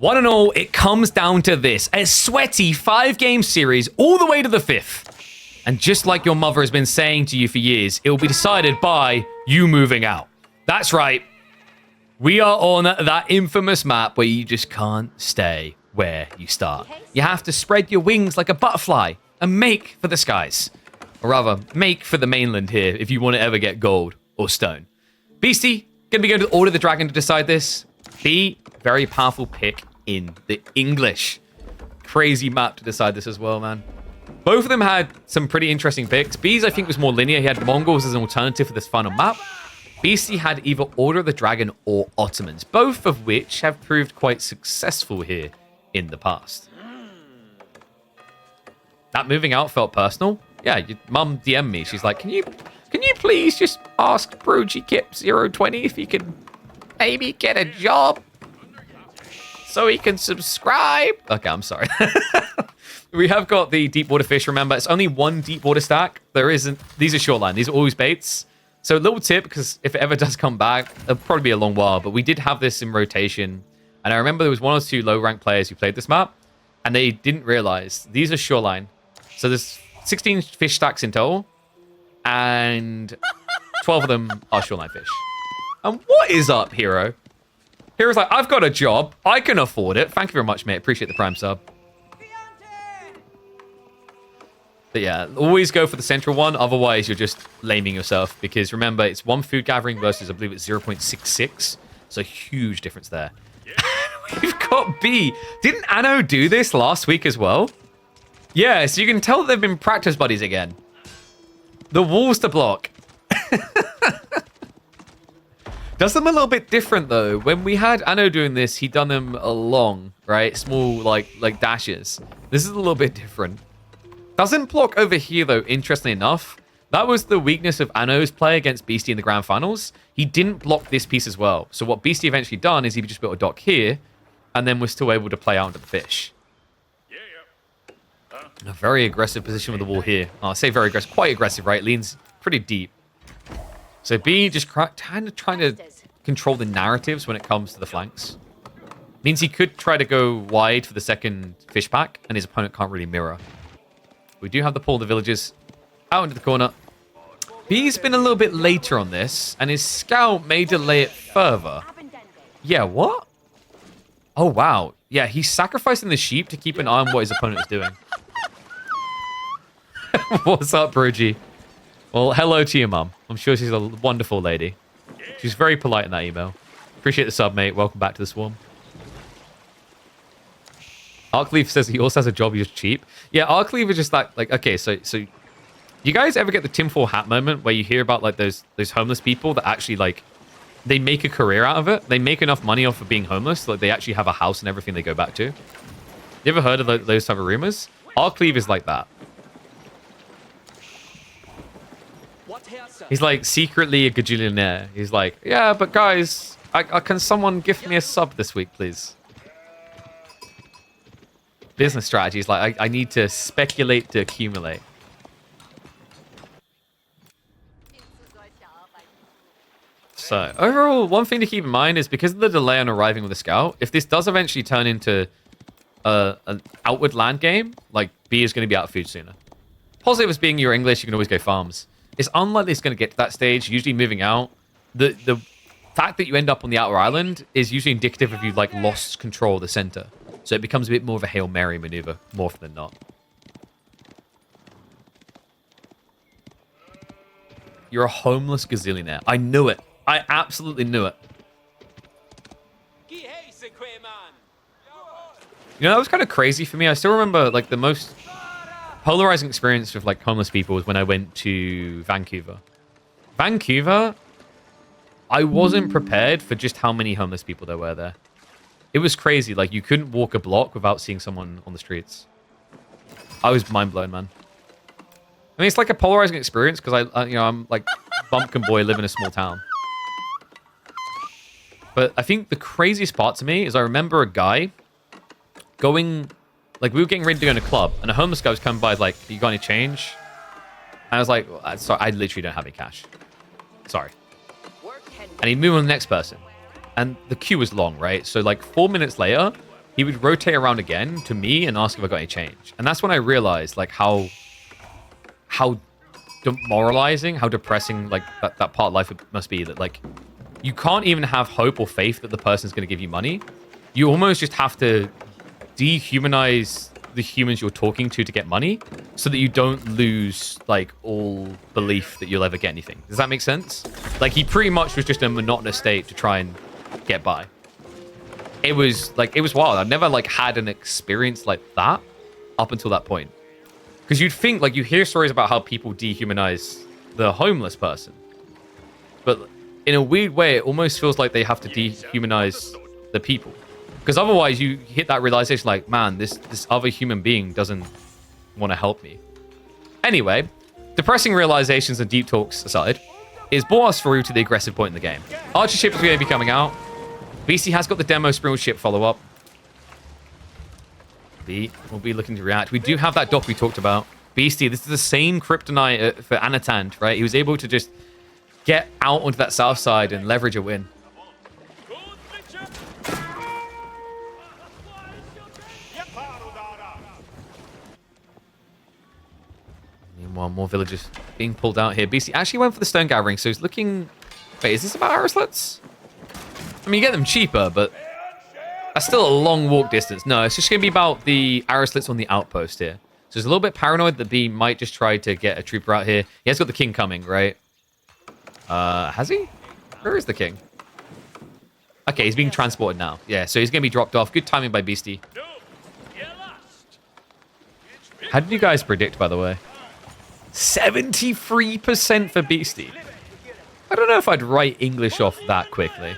One and all, it comes down to this. A sweaty 5-game series all the way to the 5th. And just like your mother has been saying to you for years, it will be decided by you moving out. That's right. We are on that infamous map where you just can't stay where you start. You have to spread your wings like a butterfly and make for the skies. Or rather, make for the mainland here if you want to ever get gold or stone. Beastie, going to be going to Order the Dragon to decide this. B, very powerful pick in the English. Crazy map to decide this as well, man. Both of them had some pretty interesting picks. B's, I think, was more linear. He had Mongols as an alternative for this final map. Beastie had either Order of the Dragon or Ottomans, both of which have proved quite successful here in the past. That moving out felt personal. Yeah, your mum DM'd me. She's like, can you please just ask Brogy Kip 020 if he can maybe get a job so he can subscribe? Okay, I'm sorry. We have got the deep water fish. Remember, it's only one deep water stack. There isn't. These are shoreline. These are always baits. So a little tip, because if it ever does come back, it'll probably be a long while. But we did have this in rotation. And I remember there was 1 or 2 low-ranked players who played this map. And they didn't realize these are shoreline. So there's 16 fish stacks in total. And 12 of them are shoreline fish. And what is up, Hero? Hero's like, I've got a job. I can afford it. Thank you very much, mate. Appreciate the prime sub. But yeah, always go for the central one. Otherwise, you're just laming yourself. Because remember, it's 1 food gathering versus, I believe it's 0.66. So huge difference there. We've got B. Didn't Anno do this last week as well? Yeah, so you can tell that they've been practice buddies again. The walls to block. Does them a little bit different, though. When we had Anno doing this, he done them along, right? Small, like dashes. This is a little bit different. Doesn't block over here, though, interestingly enough. That was the weakness of Anno's play against Beastie in the grand finals. He didn't block this piece as well. So what Beastie eventually done is he just built a dock here, and then was still able to play out into the fish. A very aggressive position with the wall here. Oh, I say very aggressive, quite aggressive, right? Leans pretty deep. So B just kind of trying to control the narratives when it comes to the flanks. Means he could try to go wide for the second fish pack, and his opponent can't really mirror. We do have the pull of the villagers out into the corner. B's been a little bit later on this, and his scout may delay it further. Yeah, what? Oh, wow. Yeah, he's sacrificing the sheep to keep an eye on what his opponent is doing. What's up, Brogy? Well, hello to your mum. I'm sure she's a wonderful lady. She's very polite in that email. Appreciate the sub, mate. Welcome back to the swarm. Arcleave says he also has a job, he's cheap. Yeah, Arcleave is just like okay, so you guys ever get the tinfoil hat moment where you hear about like those homeless people that actually like they make a career out of it? They make enough money off of being homeless, like they actually have a house and everything they go back to. You ever heard of those type of rumors? Arcleave is like that. He's like secretly a gajillionaire. He's like, yeah, but guys, can someone gift me a sub this week, please? Business strategy is like, I need to speculate to accumulate. So, overall, one thing to keep in mind is because of the delay on arriving with a scout, if this does eventually turn into an outward land game, like B is going to be out of food sooner. Positive as being your English, you can always go farms. It's unlikely it's going to get to that stage, usually moving out. The fact that you end up on the outer island is usually indicative of you like lost control of the center. So it becomes a bit more of a Hail Mary maneuver, more often than not. You're a homeless gazillionaire. I knew it. I absolutely knew it. You know, that was kind of crazy for me. I still remember like the most polarizing experience with like homeless people was when I went to Vancouver. Vancouver, I wasn't prepared for just how many homeless people there were there. It was crazy. Like, you couldn't walk a block without seeing someone on the streets. I was mind blown, man. I mean, it's like a polarizing experience because I'm like bumpkin boy, live in a small town. But I think the craziest part to me is I remember a guy going, like, we were getting ready to go in a club, and a homeless guy was coming by, like, you got any change? And I was like, well, sorry, I literally don't have any cash. Sorry. And he moved on to the next person. And the queue was long, right? So, like, 4 minutes later, he would rotate around again to me and ask if I got any change. And that's when I realized, like, how demoralizing, how depressing, like, that part of life must be. That, like, you can't even have hope or faith that the person's going to give you money. You almost just have to dehumanize the humans you're talking to get money so that you don't lose, like, all belief that you'll ever get anything. Does that make sense? Like, he pretty much was just in a monotonous state to try and get by. It was wild. I've never, like, had an experience like that up until that point. Because you'd think, like, you hear stories about how people dehumanize the homeless person. But in a weird way, it almost feels like they have to dehumanize the people. Because otherwise, you hit that realization, like, man, this other human being doesn't want to help me. Anyway, depressing realizations and deep talks aside, it's brought us through to the aggressive point in the game. Archer ship is going to be coming out. BC has got the demo Springald ship follow-up. B will be looking to react. We do have that dock we talked about. Beastie, this is the same kryptonite for Anatan, right? He was able to just get out onto that south side and leverage a win. Meanwhile, more villagers being pulled out here. Beastie actually went for the stone gathering, so he's looking... Wait, is this about arrow slits? I mean, you get them cheaper, but that's still a long walk distance. No, it's just going to be about the arrow slits on the outpost here. So he's a little bit paranoid that B might just try to get a trooper out here. He has got the king coming, right? Has he? Where is the king? Okay, he's being transported now. Yeah, so he's going to be dropped off. Good timing by Beastie. How did you guys predict, by the way? 73% for Beastie. I don't know if I'd write English off that quickly.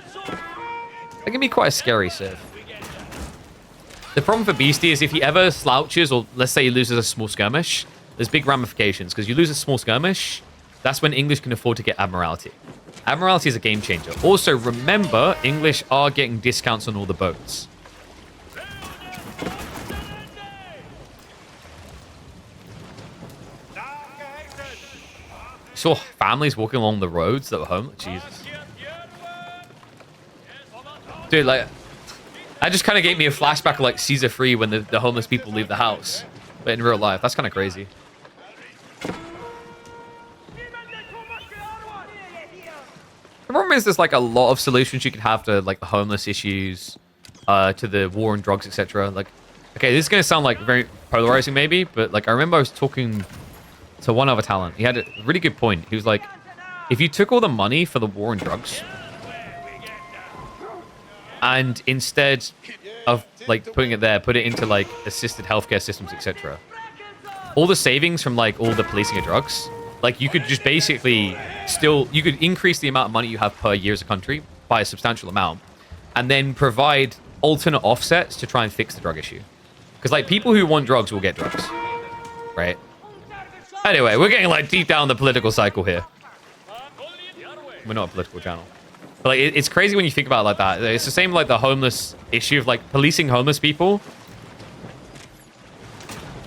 That can be quite a scary save. The problem for Beastie is if he ever slouches, or let's say he loses a small skirmish, there's big ramifications. Because you lose a small skirmish, that's when English can afford to get Admiralty. Admiralty is a game changer. Also, remember, English are getting discounts on all the boats. You saw families walking along the roads that were home. Jesus. Dude, like, that just kind of gave me a flashback of, like, Caesar 3 when the homeless people leave the house. But in real life, that's kind of crazy. The problem is there's, like, a lot of solutions you can have to, like, the homeless issues, to the war on drugs, etc. Like, okay, this is going to sound, like, very polarizing maybe, but, like, I remember I was talking to one other talent. He had a really good point. He was like, if you took all the money for the war on drugs and instead of, like, putting it there, put it into, like, assisted healthcare systems, etc. All the savings from, like, all the policing of drugs, like, you could just basically you could increase the amount of money you have per year as a country by a substantial amount and then provide alternate offsets to try and fix the drug issue. Because, like, people who want drugs will get drugs, right? Anyway, we're getting, like, deep down the political cycle here. We're not a political channel. But, like, it's crazy when you think about it like that. It's the same, like, the homeless issue of, like, policing homeless people.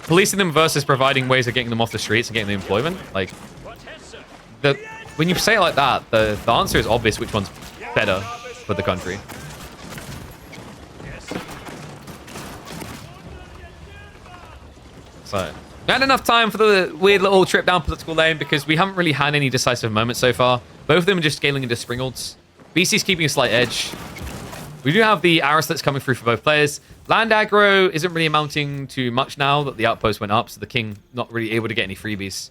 Policing them versus providing ways of getting them off the streets and getting them employment. Like, when you say it like that, the answer is obvious which one's better for the country. So... Not enough time for the weird little trip down political lane because we haven't really had any decisive moments so far. Both of them are just scaling into Springalds. BC's keeping a slight edge. We do have the arrow slits coming through for both players. Land aggro isn't really amounting to much now that the outpost went up, so the king not really able to get any freebies.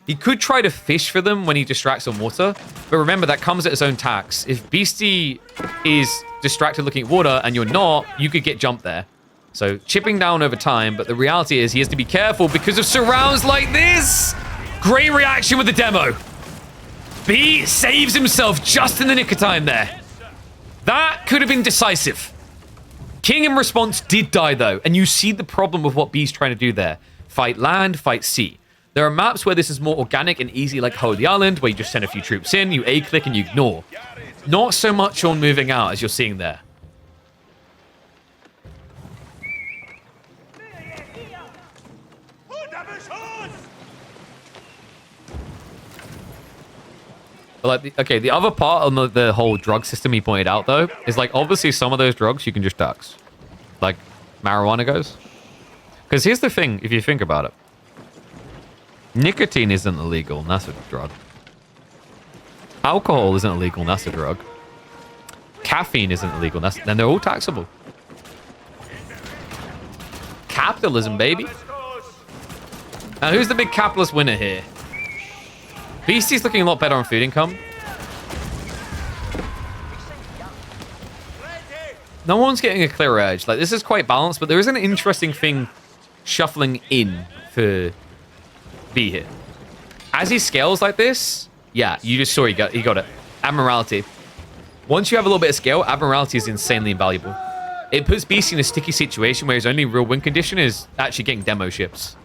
He could try to fish for them when he distracts on water, but remember that comes at his own tax. If Beastie is distracted looking at water and you're not, you could get jumped there. So, chipping down over time, but the reality is he has to be careful because of surrounds like this. Great reaction with the demo. B saves himself just in the nick of time there. That could have been decisive. King in response did die, though, and you see the problem of what B's trying to do there. Fight land, fight sea. There are maps where this is more organic and easy, like Holy Island, where you just send a few troops in, you A-click, and you ignore. Not so much on moving out, as you're seeing there. But, like, okay, the other part of the whole drug system he pointed out, though, is, like, obviously some of those drugs you can just tax. Like, marijuana goes. Because here's the thing, if you think about it. Nicotine isn't illegal, and that's a drug. Alcohol isn't illegal, and that's a drug. Caffeine isn't illegal, and then they're all taxable. Capitalism, baby. Now, who's the big capitalist winner here? Beastie's looking a lot better on food income. No one's getting a clear edge. Like, this is quite balanced, but there is an interesting thing shuffling in for B here. As he scales like this, yeah, you just saw he got it. Admiralty. Once you have a little bit of scale, Admiralty is insanely invaluable. It puts Beastie in a sticky situation where his only real win condition is actually getting demo ships.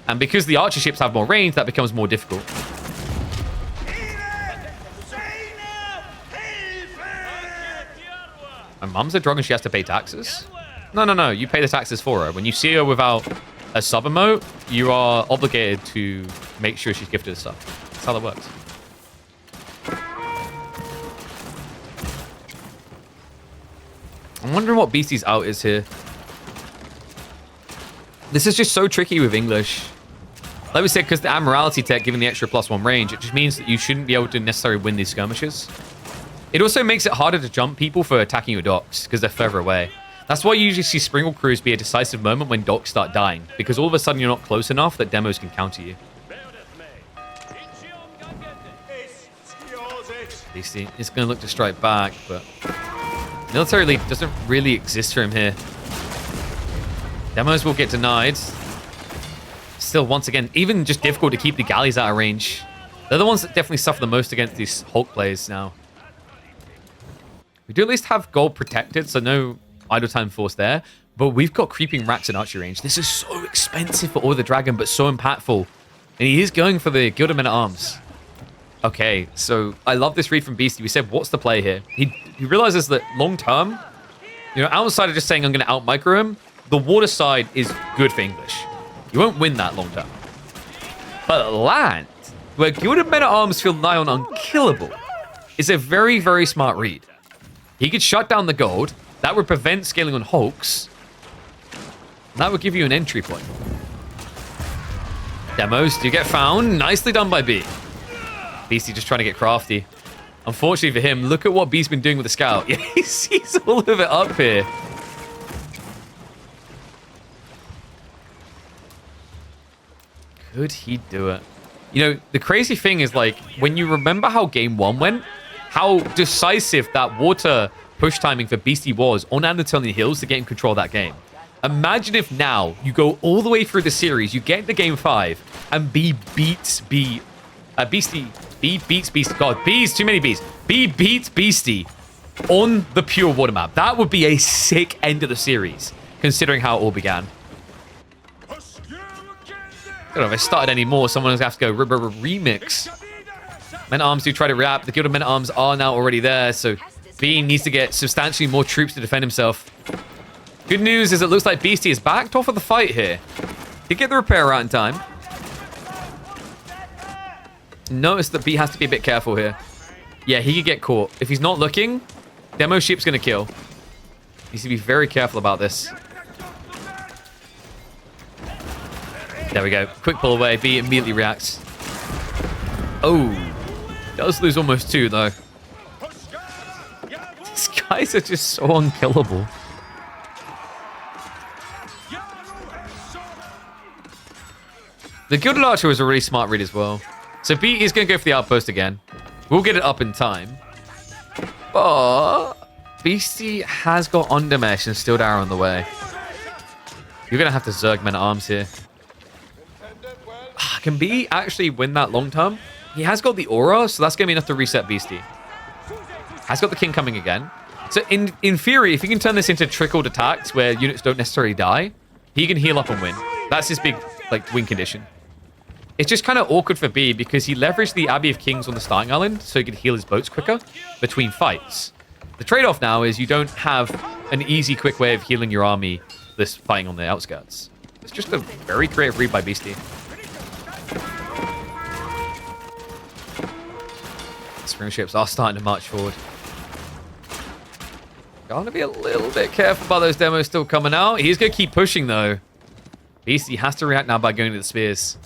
And because the archer ships have more range, that becomes more difficult. My mum's a drug and she has to pay taxes? No. You pay the taxes for her. When you see her without a sub emote, you are obligated to make sure she's gifted a sub. That's how that works. I'm wondering what Beastie's out is here. This is just so tricky with English. Like we said, because the Admiralty tech giving the extra +1 range, it just means that you shouldn't be able to necessarily win these skirmishes. It also makes it harder to jump people for attacking your docks, because they're further away. That's why you usually see Springle crews be a decisive moment when docks start dying, because all of a sudden you're not close enough that demos can counter you. Beastie is going to look to strike back, but military lead doesn't really exist for him here. Demos will get denied. Still, once again, even just difficult to keep the galleys out of range. They're the ones that definitely suffer the most against these Hulk plays now. We do at least have gold protected, so no idle time force there. But we've got creeping rats in archery range. This is so expensive for All the Dragon, but so impactful. And he is going for the Guild of Men-at-Arms. Okay, so I love this read from Beastie. We said, what's the play here? He realizes that long-term, outside of just saying I'm going to out-micro him, the water side is good for English. You won't win that long-term. But land, where Guild of Men-at-Arms feel nigh on unkillable, is a very, very smart read. He could shut down the gold. That would prevent scaling on Hulks. And that would give you an entry point. Demos do get found. Nicely done by B. Beastie just trying to get crafty. Unfortunately for him, look at what B's been doing with the scout. Yeah, he sees all of it up here. Could he do it? The crazy thing is, like, when you remember how game 1 went, how decisive that water push timing for Beastie was on Anatolian Hills to get in control of that game. Imagine if now you go all the way through the series, you get into game 5, and B beats B. Beastie. B beats Beastie. God, B's too many B's. B beats Beastie on the pure water map. That would be a sick end of the series, considering how it all began. I don't know if I started any more. Someone's going to have to go remix. Men-at-Arms do try to react. The Guild of Men-at-Arms are now already there, so B needs to get substantially more troops to defend himself. Good news is it looks like Beastie is backed off of the fight here. Did get the repair out in time. Notice that B has to be a bit careful here. Yeah, he could get caught. If he's not looking, Demo Ship's going to kill. Needs to be very careful about this. There we go. Quick pull away. B immediately reacts. Oh. Does lose almost 2, though. These guys are just so unkillable. The Gilded Archer was a really smart read as well. So B is going to go for the outpost again. We'll get it up in time. But Beastie has got Undermesh and Stilled Arrow on the way. You're going to have to Zerg Men-at-Arms here. Can B actually win that long term? He has got the aura, so that's going to be enough to reset Beastie. Has got the king coming again. So in theory, if he can turn this into trickled attacks where units don't necessarily die, he can heal up and win. That's his big win condition. It's just kind of awkward for B because he leveraged the Abbey of Kings on the starting island so he could heal his boats quicker between fights. The trade-off now is you don't have an easy, quick way of healing your army this fighting on the outskirts. It's just a very creative read by Beastie. Spring ships are starting to march forward. Gotta be a little bit careful about those demos still coming out. He's gonna keep pushing though. Beastie has to react now by going to the spears.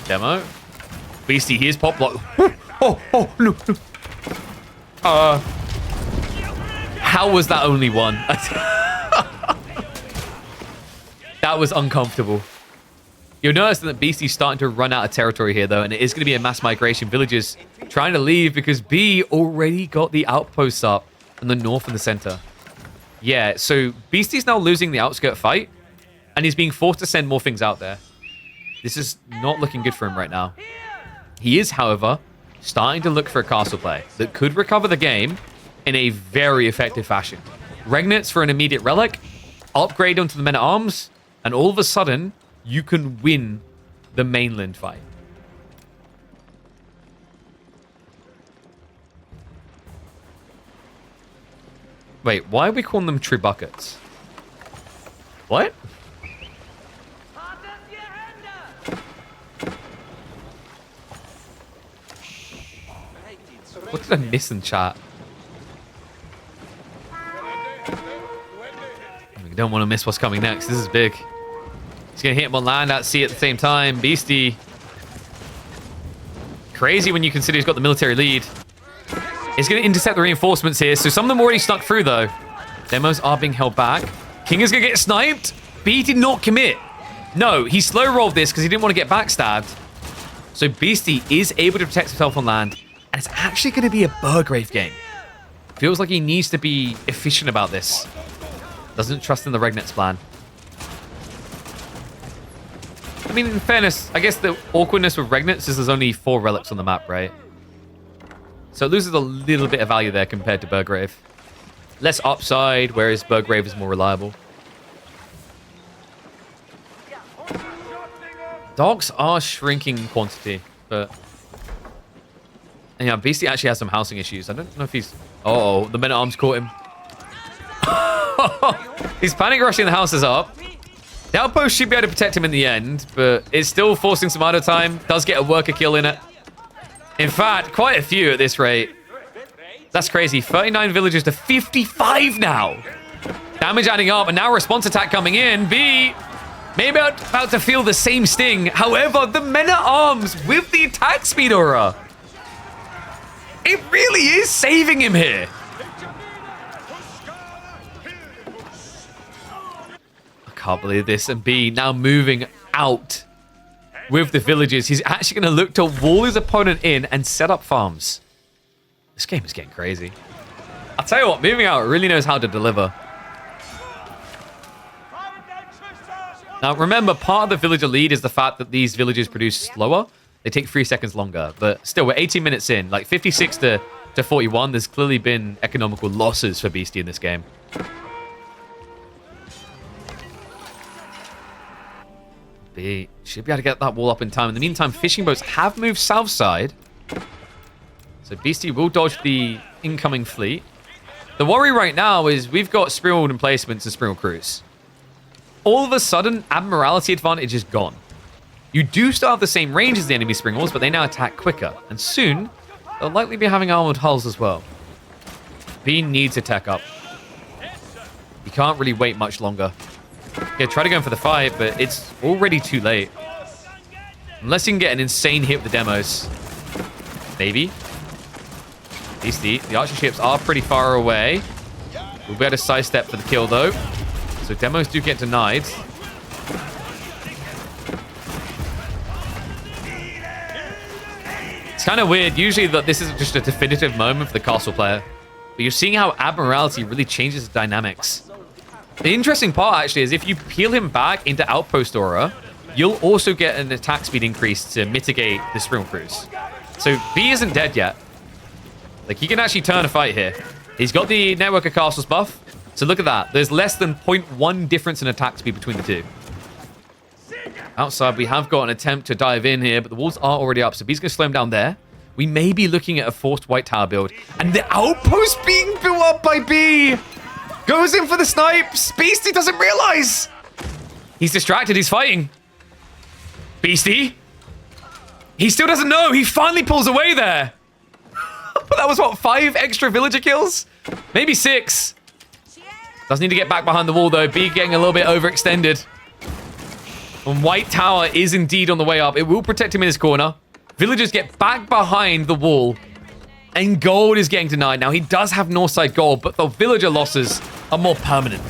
Demo. Beastie, here's pop block. Oh, no. How was that only one? That was uncomfortable. You'll notice that Beastie's starting to run out of territory here, though, and it is going to be a mass migration. Villagers trying to leave because B already got the outposts up in the north and the center. Yeah, so Beastie's now losing the outskirt fight, and he's being forced to send more things out there. This is not looking good for him right now. He is, however, starting to look for a castle play that could recover the game in a very effective fashion. Regnants for an immediate relic, upgrade onto the men-at-arms, and all of a sudden, you can win the mainland fight. Wait, why are we calling them tree buckets? What? What did I miss in chat? We don't want to miss what's coming next. This is big. He's going to hit him on land at sea at the same time. Beastie. Crazy when you consider he's got the military lead. He's going to intercept the reinforcements here. So some of them already snuck through, though. Demos are being held back. King is going to get sniped. B did not commit. No, he slow rolled this because he didn't want to get backstabbed. So Beastie is able to protect himself on land. And it's actually going to be a Burgrave game. Feels like he needs to be efficient about this. Doesn't trust in the Regnant's plan. I mean, in fairness, I guess the awkwardness with Regnants is there's only 4 relics on the map, right? So it loses a little bit of value there compared to Burgrave. Less upside, whereas Burgrave is more reliable. Dogs are shrinking in quantity, but... And yeah, Beastie actually has some housing issues. I don't know if he's... Oh, the men-at-arms caught him. He's panic rushing the houses up. The outpost should be able to protect him in the end, but it's still forcing some idle time. Does get a worker kill in it. In fact, quite a few at this rate. That's crazy. 39 villagers to 55 now. Damage adding up, and now response attack coming in. B, maybe about to feel the same sting. However, the men-at-arms with the attack speed aura. It really is saving him here. I can't believe this. And B now moving out with the villagers. He's actually going to look to wall his opponent in and set up farms. This game is getting crazy. I'll tell you what, moving out really knows how to deliver. Now, remember, part of the villager lead is the fact that these villagers produce slower. They take 3 seconds longer, but still, we're 18 minutes in. Like 56 to 41, there's clearly been economical losses for Beastie in this game. B should be able to get that wall up in time. In the meantime, fishing boats have moved south side. So Beastie will dodge the incoming fleet. The worry right now is we've got Springald emplacements and Springald crews. All of a sudden, Admiralty advantage is gone. You do still have the same range as the enemy Springalds, but they now attack quicker. And soon, they'll likely be having armored hulls as well. B needs to tech up. You can't really wait much longer. Yeah, try to go in for the fight, but it's already too late. Unless you can get an insane hit with the demos. Maybe. The archer ships are pretty far away. We'll be able to sidestep for the kill, though. So demos do get denied. It's kind of weird. Usually that this is just a definitive moment for the castle player. But you're seeing how Admiralty really changes the dynamics. The interesting part, actually, is if you peel him back into Outpost Aura, you'll also get an attack speed increase to mitigate the Springald crews. So B isn't dead yet. Like, he can actually turn a fight here. He's got the Network of Castles buff. So look at that. There's less than 0.1 difference in attack speed between the two. Outside, we have got an attempt to dive in here, but the walls are already up, so B's going to slow him down there. We may be looking at a forced white tower build. And the outpost being built up by B goes in for the snipes. Beastie doesn't realize. He's distracted. He's fighting. Beastie. He still doesn't know. He finally pulls away there. But that was, what, 5 extra villager kills? Maybe 6. Does need to get back behind the wall, though. B getting a little bit overextended. And White Tower is indeed on the way up. It will protect him in his corner. Villagers get back behind the wall. And gold is getting denied. Now, he does have Northside gold, but the villager losses are more permanent.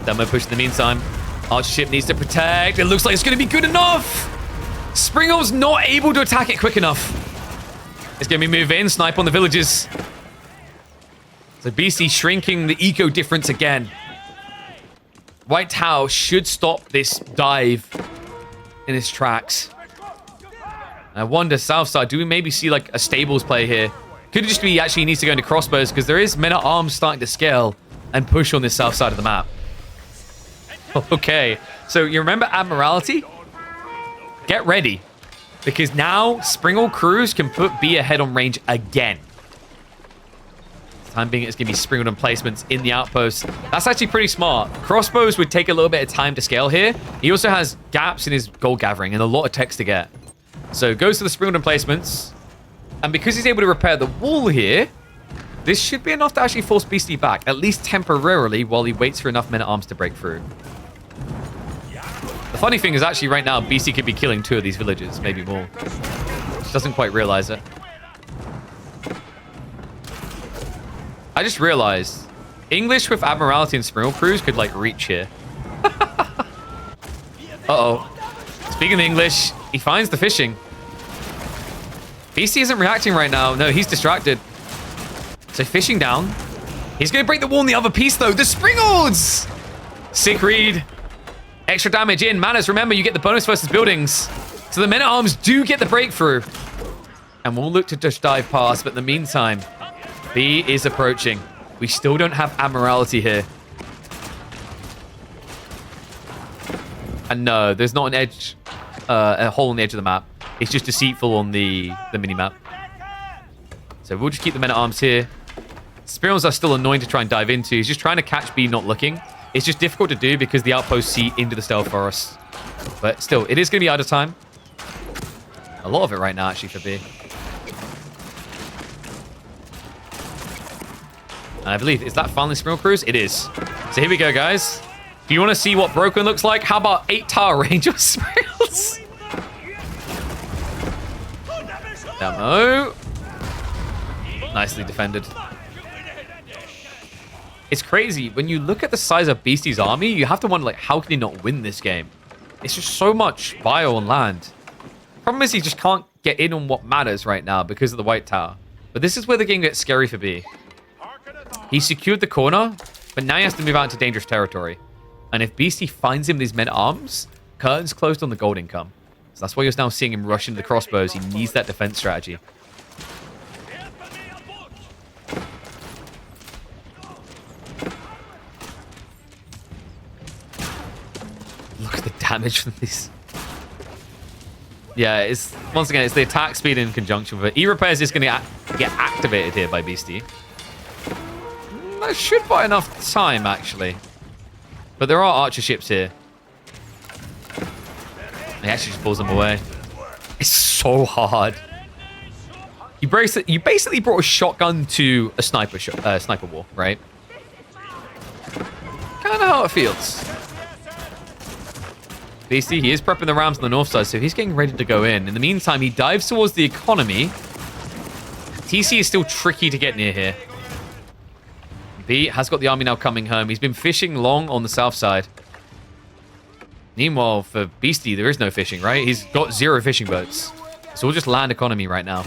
Demo push in the meantime. Archer ship needs to protect. It looks like it's going to be good enough. Springall's not able to attack it quick enough. It's going to be move in. Snipe on the villagers. So BC shrinking the eco difference again. White Tower should stop this dive in its tracks. I wonder, Southside, do we maybe see like a stables play here? Could it just be actually he needs to go into crossbows because there is men-at-arms starting to scale and push on this south side of the map. Okay, so you remember Admiralty? Get ready, because now Springall crews can put B ahead on range again. Time being, it's going to be Springall emplacements in the outpost. That's actually pretty smart. Crossbows would take a little bit of time to scale here. He also has gaps in his gold gathering and a lot of text to get. So goes to the Springall emplacements. And because he's able to repair the wall here, this should be enough to actually force Beastie back, at least temporarily, while he waits for enough men-at-arms to break through. The funny thing is actually right now, Beastie could be killing 2 of these villages, maybe more. Just doesn't quite realize it. I just realized English with Admiralty and Springall crews could like reach here. Uh-oh. Speaking of English, he finds the fishing. BC isn't reacting right now. No, he's distracted. So fishing down. He's going to break the wall in the other piece, though. The Springalds! Sick read. Extra damage in. Manners, remember, you get the bonus versus buildings. So the men-at-arms do get the breakthrough. And we'll look to just dive past. But in the meantime, B is approaching. We still don't have Admiralty here. And no, there's not an edge, a hole on the edge of the map. It's just deceitful on the mini-map. So we'll just keep the men-at-arms here. Spirals are still annoying to try and dive into. He's just trying to catch B not looking. It's just difficult to do because the outposts see into the stealth forest. But still, it is going to be out of time. A lot of it right now, actually, for B. And I believe, is that finally Springall Cruise? It is. So here we go, guys. Do you want to see what broken looks like? How about 8-tower range of Spirals? Demo. Nicely defended. It's crazy. When you look at the size of Beastie's army, you have to wonder, like, how can he not win this game? It's just so much bio on land. Problem is he just can't get in on what matters right now because of the White Tower. But this is where the game gets scary for B. He secured the corner, but now he has to move out into dangerous territory. And if Beastie finds him these men-at-arms, curtains closed on the gold income. So that's why you're now seeing him rush into the crossbows. He needs that defense strategy. Look at the damage from these. Yeah, it's once again, it's the attack speed in conjunction with it. E-repairs is going to get activated here by Beastie. That should buy enough time, actually. But there are archer ships here. He actually just pulls them away. It's so hard. You basically brought a shotgun to a sniper war, right? Kind of how it feels. Beastie, he is prepping the rams on the north side, so he's getting ready to go in. In the meantime, he dives towards the economy. TC is still tricky to get near here. B has got the army now coming home. He's been fishing long on the south side. Meanwhile, for Beastie, there is no fishing, right? He's got 0 fishing boats. So we'll just land economy right now.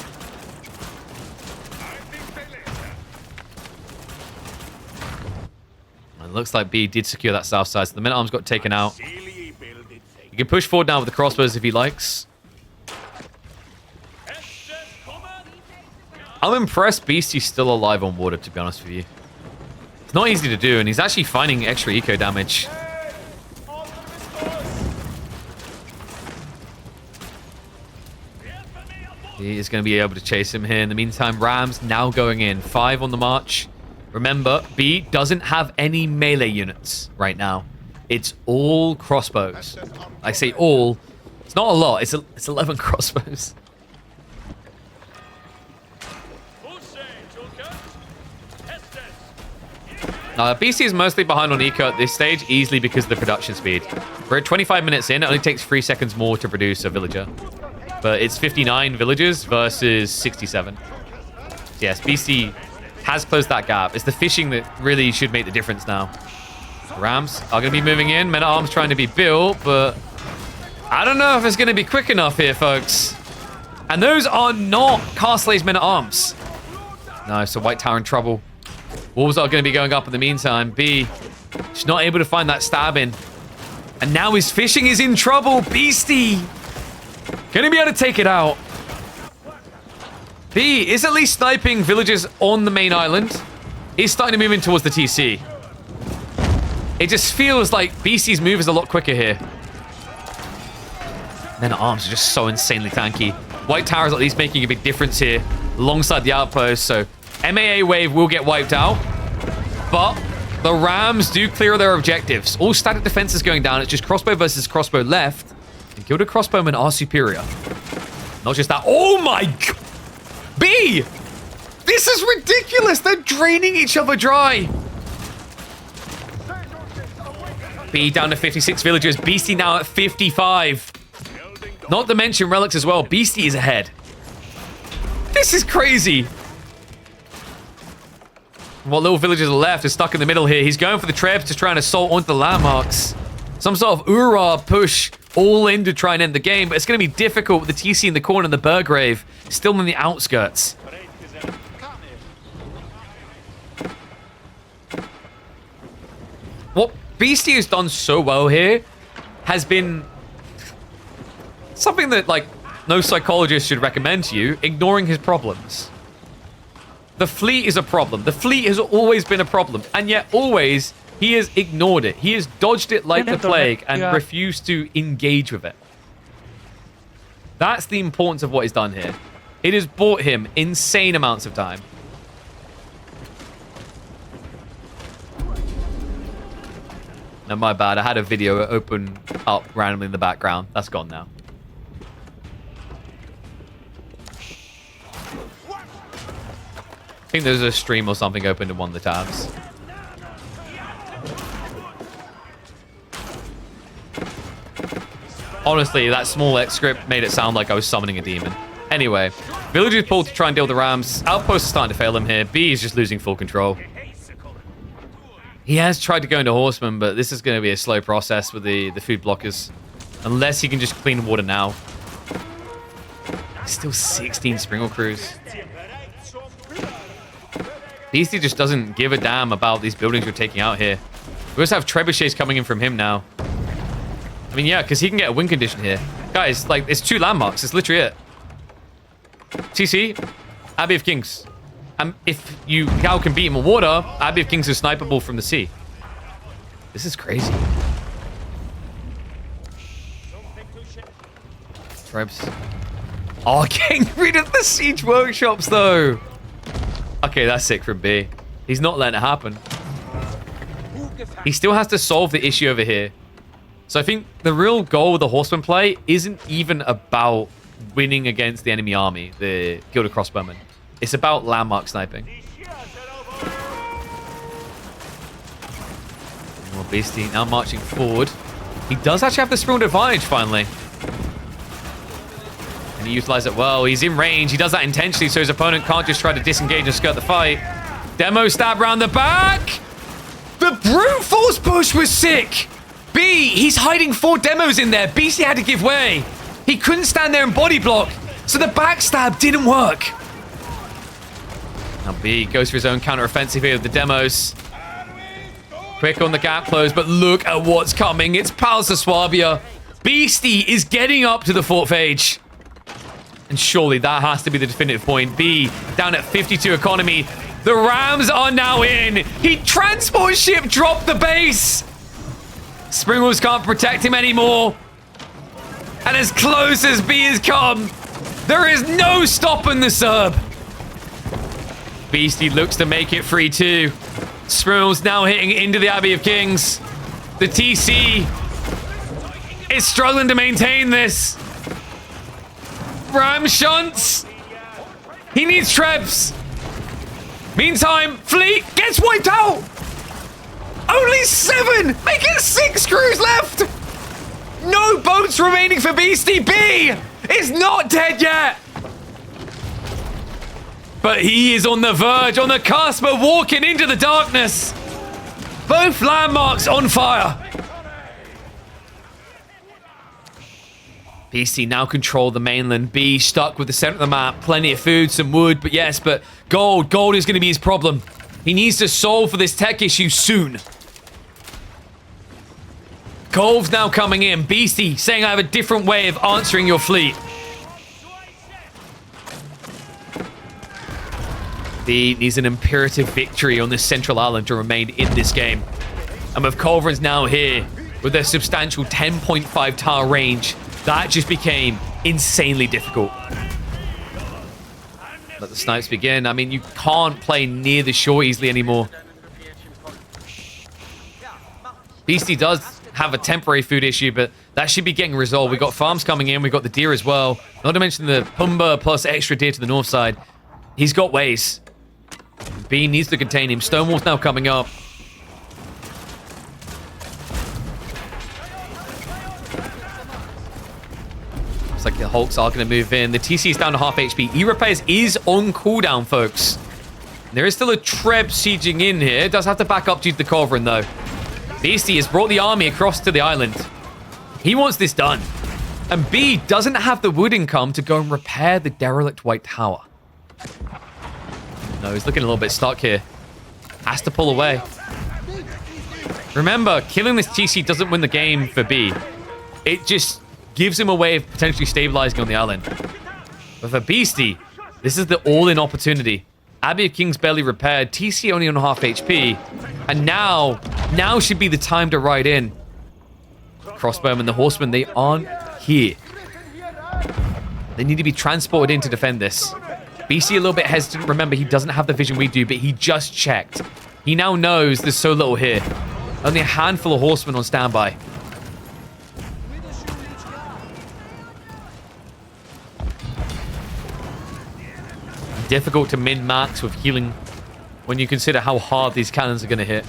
And it looks like B did secure that south side, so the men-at-arms got taken out. He can push forward now with the crossbows if he likes. I'm impressed Beastie's still alive on water, to be honest with you. It's not easy to do, and he's actually finding extra eco damage. He is going to be able to chase him here. In the meantime, Rams now going in. 5 on the march. Remember, B doesn't have any melee units right now. It's all crossbows. I say all. It's not a lot. It's 11 crossbows. BC is mostly behind on eco at this stage, easily because of the production speed. We're at 25 minutes in. It only takes 3 seconds more to produce a villager. But it's 59 villagers versus 67. Yes, BC has closed that gap. It's the fishing that really should make the difference now. Rams are going to be moving in. Men-at-arms trying to be built, but I don't know if it's going to be quick enough here, folks. And those are not Castle's men-at-arms. No, so White Tower in trouble. Wolves are going to be going up in the meantime. B, just not able to find that stab in. And now his fishing is in trouble. Beastie going to be able to take it out. B is at least sniping villagers on the main island. He's starting to move in towards the TC. It just feels like BC's move is a lot quicker here. Men-at-arms are just so insanely tanky. White Tower is at least making a big difference here alongside the outpost. So MAA wave will get wiped out. But the Rams do clear their objectives. All static defense is going down. It's just crossbow versus crossbow left. And gilded crossbowmen are superior. Not just that. Oh my God. B! This is ridiculous. They're draining each other dry. B down to 56 villagers. Beastie now at 55. Not to mention relics as well. Beastie is ahead. This is crazy. What little villagers are left is stuck in the middle here. He's going for the trebs to try and assault onto the landmarks. Some sort of Ura push all in to try and end the game, but it's going to be difficult with the TC in the corner and the Burgrave still in the outskirts. What Beastie has done so well here has been something that, like, no psychologist should recommend to you, ignoring his problems. The fleet is a problem. The fleet has always been a problem, and yet always he has ignored it. He has dodged it like the plague and refused to engage with it. That's the importance of what he's done here. It has bought him insane amounts of time. No, my bad. I had a video open up randomly in the background. That's gone now. I think there's a stream or something open in one of the tabs. Honestly, that small X script made it sound like I was summoning a demon. Anyway, villagers pulled to try and deal with the Rams. Outpost is starting to fail him here. B is just losing full control. He has tried to go into Horseman, but this is going to be a slow process with the food blockers. Unless he can just clean water now. Still 16 Sprinkle Crews. Beastie just doesn't give a damn about these buildings we're taking out here. We also have trebuchets coming in from him now. I mean, yeah, because he can get a win condition here. Guys, like, it's 2 landmarks. It's literally it. TC, Abbey of Kings. If you Gal can beat him in water, Abbey of Kings is snipeable from the sea. This is crazy. Trebs. Oh, getting rid of the siege workshops, though. Okay, that's sick from B. He's not letting it happen. He still has to solve the issue over here. So I think the real goal with the Horseman play isn't even about winning against the enemy army, the Gilded Crossbowmen. It's about landmark sniping. More Beastie now marching forward. He does actually have the sprint advantage finally. And he utilized it well. He's in range. He does that intentionally so his opponent can't just try to disengage and skirt the fight. Demo stab round the back. The brute force push was sick. B, he's hiding 4 demos in there. Beastie had to give way. He couldn't stand there and body block, so the backstab didn't work. Now B goes for his own counter-offensive here with the demos. Quick on the gap close, but look at what's coming. It's Pals of Swabia. Beastie is getting up to the 4th age. And surely that has to be the definitive point. B down at 52 economy. The Rams are now in. He transport ship dropped the base. Springwolves can't protect him anymore. And as close as B has come, there is no stopping the Serb. Beastie looks to make it 3-2. Springwolves now hitting into the Abbey of Kings. The TC is struggling to maintain this. Ram shunts. He needs trebs. Meantime, Fleet gets wiped out. is 7! Make it 6 crews left! No boats remaining for Beastie. B is not dead yet! But he is on the verge, on the cusp of walking into the darkness. Both landmarks on fire. Beastie now control the mainland. B stuck with the center of the map. Plenty of food, some wood, but gold. Gold is going to be his problem. He needs to solve for this tech issue soon. Cove's now coming in. Beastie saying I have a different way of answering your fleet. B needs an imperative victory on this central island to remain in this game. And with Culverins now here, with a substantial 10.5 tower range, that just became insanely difficult. Let the snipes begin. I mean, you can't play near the shore easily anymore. Beastie does have a temporary food issue, but that should be getting resolved. We've got farms coming in. We've got the deer as well. Not to mention the Pumba plus extra deer to the north side. He's got ways. B needs to contain him. Stonewall's now coming up. Looks like the Hulks are going to move in. The TC is down to half HP. E-Repairs is on cooldown, folks. There is still a Treb sieging in here. It does have to back up due to the Culverin, though. Beastie has brought the army across to the island. He wants this done. And B doesn't have the wood income to go and repair the derelict White Tower. No, he's looking a little bit stuck here. Has to pull away. Remember, killing this TC doesn't win the game for B. It just gives him a way of potentially stabilizing on the island. But for Beastie, this is the all-in opportunity. Abbey of Kings barely repaired. TC only on half HP. And now should be the time to ride in. Crossbowmen and the Horsemen, they aren't here. They need to be transported in to defend this. Beastie a little bit hesitant. Remember, he doesn't have the vision we do, but he just checked. He now knows there's so little here. Only a handful of Horsemen on standby. Difficult to min-max with healing when you consider how hard these cannons are going to hit.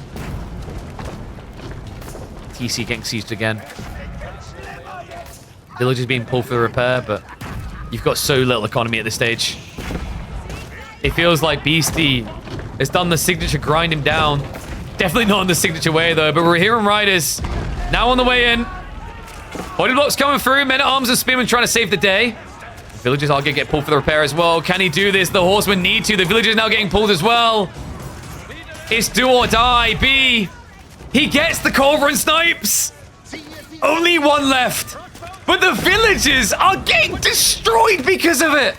TC getting sieged again. Village is being pulled for the repair, but you've got so little economy at this stage. It feels like Beastie has done the signature grind him down. Definitely not in the signature way, though, but we're hearing riders now on the way in. Body blocks coming through. Men-at-Arms and Spearmen trying to save the day. Villagers are going to get pulled for the repair as well. Can he do this? The Horsemen need to. The villagers now getting pulled as well. It's do or die. B. He gets the Culverin snipes. Only one left. But the villagers are getting destroyed because of it.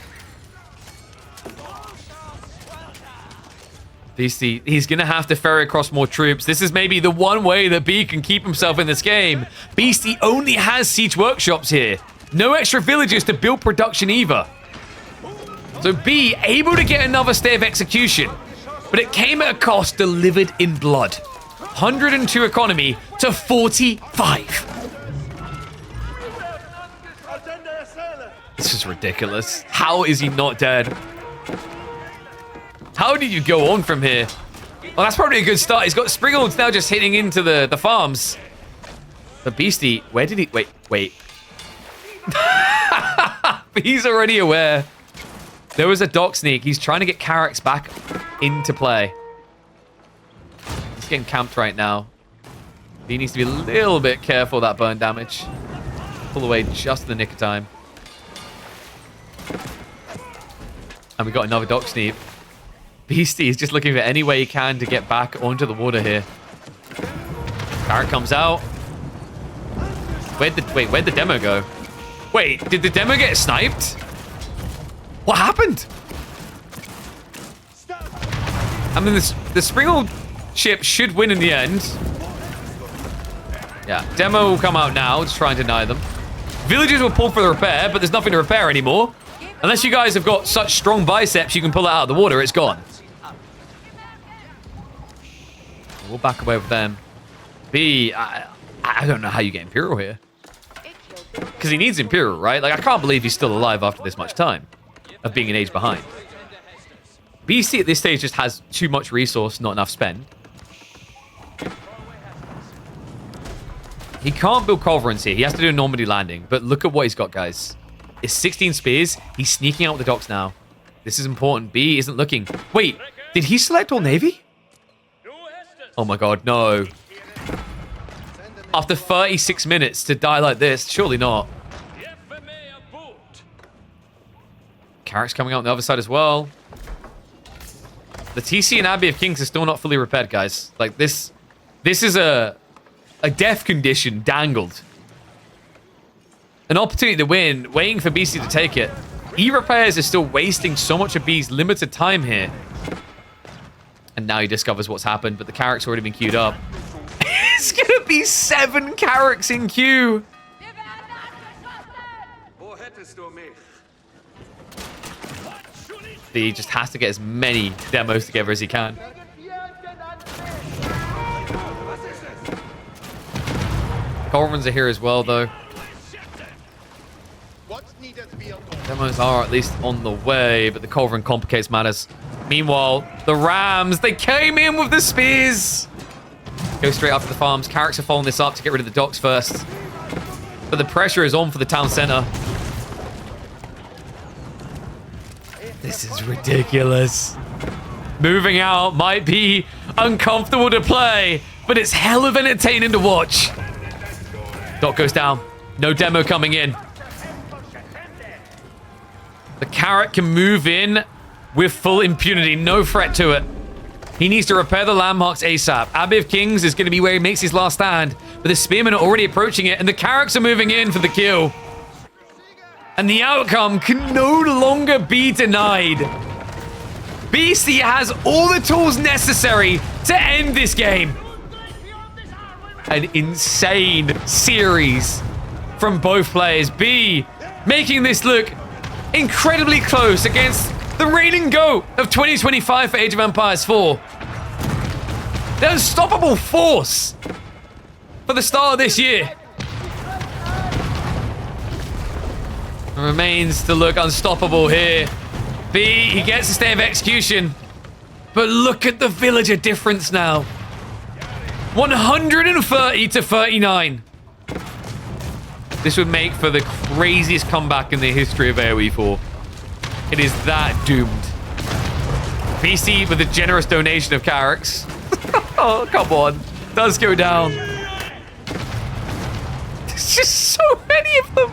Beastie, he's going to have to ferry across more troops. This is maybe the one way that B can keep himself in this game. Beastie only has siege workshops here. No extra villagers to build production either. So B able to get another stay of execution. But it came at a cost delivered in blood. 102 economy to 45. This is ridiculous. How is he not dead? How did you go on from here? Well, that's probably a good start. He's got Springalds now just hitting into the farms. But Beastie, where did he... Wait. He's already aware. There was a dock sneak. He's trying to get Carracks back into play. He's getting camped right now. He needs to be a little bit careful of that burn damage. Pull away just in the nick of time. And we got another dock sneak. Beastie is just looking for any way he can to get back onto the water here. Carrack comes out. Where'd the demo go? Wait, did the demo get sniped? What happened? I mean, the Springle ship should win in the end. Yeah, demo will come out now to try and deny them. Villagers will pull for the repair, but there's nothing to repair anymore. Unless you guys have got such strong biceps you can pull it out of the water, it's gone. We'll back away with them. B, I don't know how you get Imperial here. Because he needs Imperial, right? Like, I can't believe he's still alive after this much time of being an age behind. BC at this stage just has too much resource, not enough spend. He can't build culverins here. He has to do a Normandy landing. But look at what he's got, guys. It's 16 spears. He's sneaking out with the docks now. This is important. B isn't looking. Wait, did he select all Navy? Oh my god, no. After 36 minutes to die like this, surely not. Carrack's coming out on the other side as well. The TC and Abbey of Kings is still not fully repaired, guys. Like, this is a death condition dangled. An opportunity to win, waiting for BC to take it. E-repairs is still wasting so much of B's limited time here. And now he discovers what's happened, but the Carrack's already been queued up. It's gonna be 7 Carracks in queue. He just has to get as many demos together as he can. Culverins are here as well, though. Demos are at least on the way, but the culverin complicates matters. Meanwhile, the Rams, they came in with the spears. Go straight after the farms. Carracks are following this up to get rid of the docks first. But the pressure is on for the town center. This is ridiculous. Moving out might be uncomfortable to play, but it's hell of entertaining to watch. Dock goes down. No demo coming in. The Carrack can move in with full impunity. No threat to it. He needs to repair the landmarks ASAP. Abbey of Kings is going to be where he makes his last stand, but the spearmen are already approaching it, and the Carracks are moving in for the kill. And the outcome can no longer be denied. BC has all the tools necessary to end this game. An insane series from both players. B making this look incredibly close against the reigning GOAT of 2025 for Age of Empires 4. The unstoppable force for the start of this year. Remains to look unstoppable here. B, he gets a stay of execution. But look at the villager difference now. 130 to 39. This would make for the craziest comeback in the history of AoE 4. It is that doomed. BC with a generous donation of Carracks. Oh, come on. Does go down. There's just so many of them.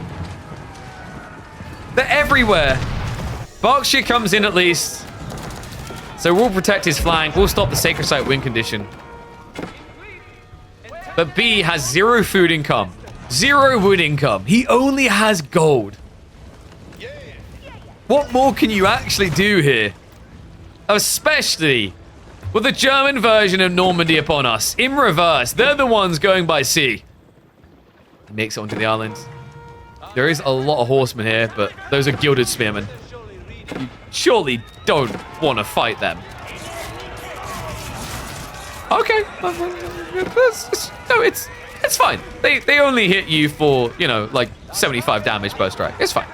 They're everywhere. Berkshire comes in at least. So we'll protect his flank. We'll stop the Sacred Site win condition. But B has 0 food income. 0 wood income. He only has gold. What more can you actually do here? Especially with the German version of Normandy upon us. In reverse, they're the ones going by sea. He makes it onto the island. There is a lot of horsemen here, but those are gilded spearmen. You surely don't want to fight them. Okay. No, it's fine. They only hit you for, you know, like 75 damage per strike. It's fine.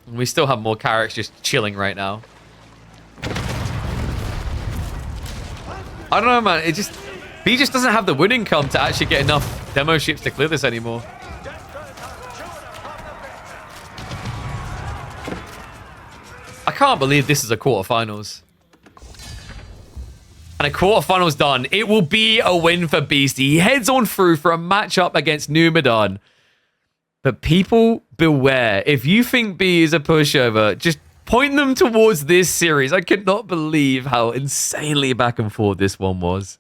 We still have more Carracks just chilling right now. I don't know, man. B just doesn't have the wood income to actually get enough demo ships to clear this anymore. I can't believe this is a quarterfinals. And a quarterfinals done. It will be a win for Beastie. He heads on through for a matchup against Numidan. But people beware. If you think B is a pushover, just point them towards this series. I could not believe how insanely back and forth this one was.